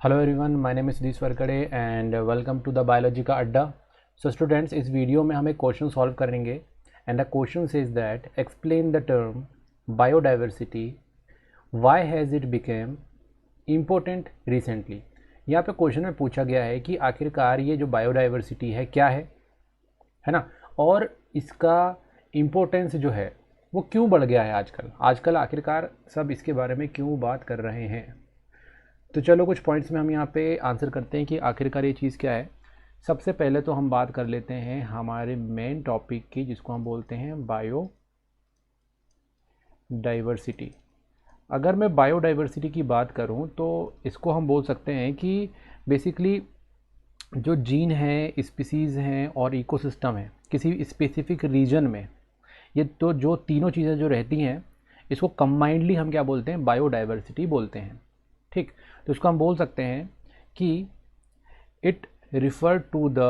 Hello everyone, my name is Satish Varkade and welcome to the biology का अड्डा। So students, इस video में हम एक क्वेश्चन सॉल्व करेंगे and the question is that explain the term biodiversity, why has it became important recently. यहाँ पे question में पूछा गया है कि आखिरकार ये जो बायोडाइवर्सिटी है क्या है ना, और इसका इम्पोर्टेंस जो है वो क्यों बढ़ गया है आजकल आखिरकार सब इसके बारे में क्यों बात कर रहे हैं। तो चलो कुछ पॉइंट्स में हम यहाँ पे आंसर करते हैं कि आखिरकार ये चीज़ क्या है। सबसे पहले तो हम बात कर लेते हैं हमारे मेन टॉपिक की, जिसको हम बोलते हैं बायो डाइवर्सिटी। अगर मैं बायोडाइवर्सिटी की बात करूँ तो इसको हम बोल सकते हैं कि बेसिकली जो जीन है, स्पीसीज़ हैं और इकोसिस्टम है किसी स्पेसिफिक रीजन में, ये तो जो तीनों चीज़ें जो रहती हैं इसको कंबाइंडली हम क्या बोलते हैं, बायोडाइवर्सिटी बोलते हैं। ठीक, तो इसको हम बोल सकते हैं कि it refer to the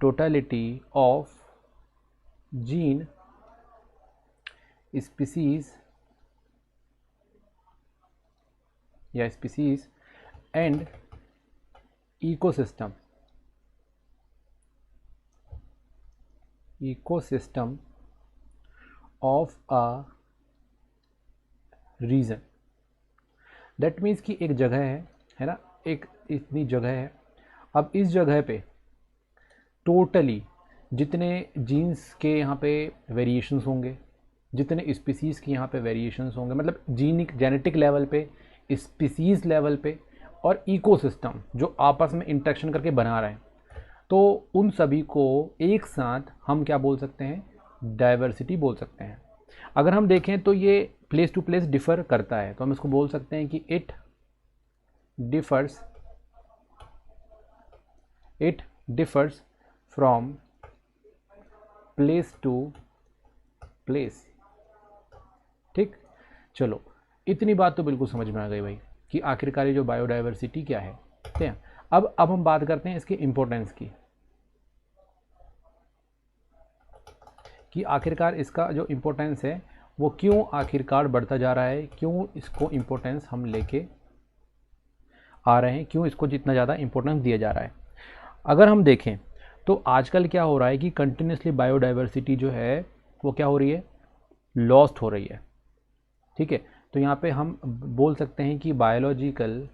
totality of gene, species या species and ecosystem of a region. That means कि एक जगह है ना, एक इतनी जगह है। अब इस जगह पे टोटली जितने जीन्स के यहाँ पे वेरिएशंस होंगे, जितने स्पीसीज़ के यहाँ पे वेरिएशंस होंगे, मतलब जेनेटिक लेवल पे, स्पीसीज़ लेवल पे और इकोसिस्टम जो आपस में इंटरेक्शन करके बना रहे हैं, तो उन सभी को एक साथ हम क्या बोल सकते हैं, डाइवर्सिटी बोल सकते हैं। अगर हम देखें तो ये प्लेस टू प्लेस डिफ़र करता है, तो हम इसको बोल सकते हैं कि it differs from place to place. ठीक, चलो इतनी बात तो बिल्कुल समझ में आ गई भाई कि आखिरकार ये जो बायोडाइवर्सिटी क्या है। ठीक है, अब हम बात करते हैं इसकी इम्पोर्टेंस की, कि आखिरकार इसका जो इम्पोर्टेंस है वो क्यों आखिरकार बढ़ता जा रहा है, क्यों इसको इम्पोर्टेंस हम लेके आ रहे हैं, क्यों इसको जितना ज़्यादा इम्पोर्टेंस दिया जा रहा है। अगर हम देखें तो आजकल क्या हो रहा है कि कंटिन्यूसली बायोडाइवर्सिटी जो है वो क्या हो रही है, लॉस्ट हो रही है। ठीक है, तो यहाँ पे हम बोल सकते हैं कि biological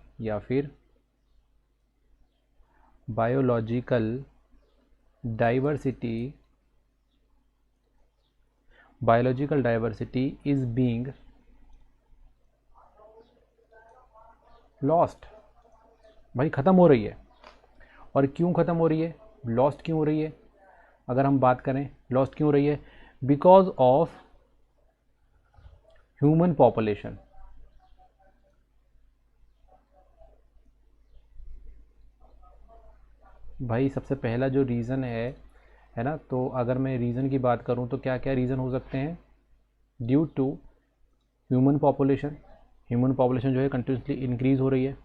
diversity is being lost. भाई ख़त्म हो रही है। और क्यों ख़त्म हो रही है, लॉस्ट क्यों हो रही है? अगर हम बात करें लॉस्ट क्यों हो रही है, बिकॉज ऑफ ह्यूमन पॉपुलेशन। भाई सबसे पहला जो रीज़न है ना, तो अगर मैं रीज़न की बात करूं तो क्या क्या रीज़न हो सकते हैं, ड्यू टू ह्यूमन पॉपुलेशन जो है कंटिन्यूसली इंक्रीज़ हो रही है।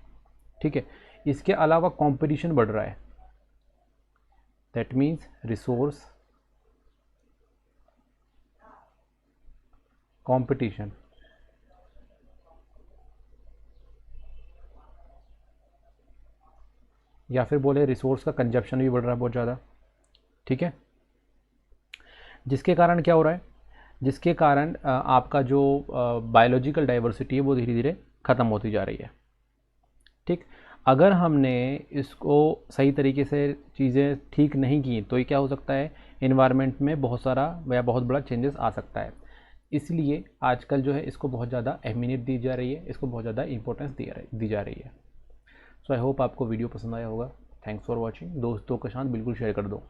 ठीक है, इसके अलावा कंपटीशन बढ़ रहा है, दैट मीन्स रिसोर्स कंपटीशन। या फिर बोले रिसोर्स का कंजप्शन भी बढ़ रहा है बहुत ज़्यादा। ठीक है, जिसके कारण क्या हो रहा है, जिसके कारण आपका जो बायोलॉजिकल डाइवर्सिटी है वो धीरे धीरे ख़त्म होती जा रही है। ठीक, अगर हमने इसको सही तरीके से चीज़ें ठीक नहीं की तो ये क्या हो सकता है, इन्वायरमेंट में बहुत सारा या बहुत बड़ा चेंजेस आ सकता है। इसलिए आजकल जो है इसको बहुत ज़्यादा अहमियत दी जा रही है, इसको बहुत ज़्यादा इंपॉर्टेंस दी जा रही है। सो आई होप आपको वीडियो पसंद आया होगा। Thanks for watching. दोस्तों के साथ बिल्कुल शेयर कर दो।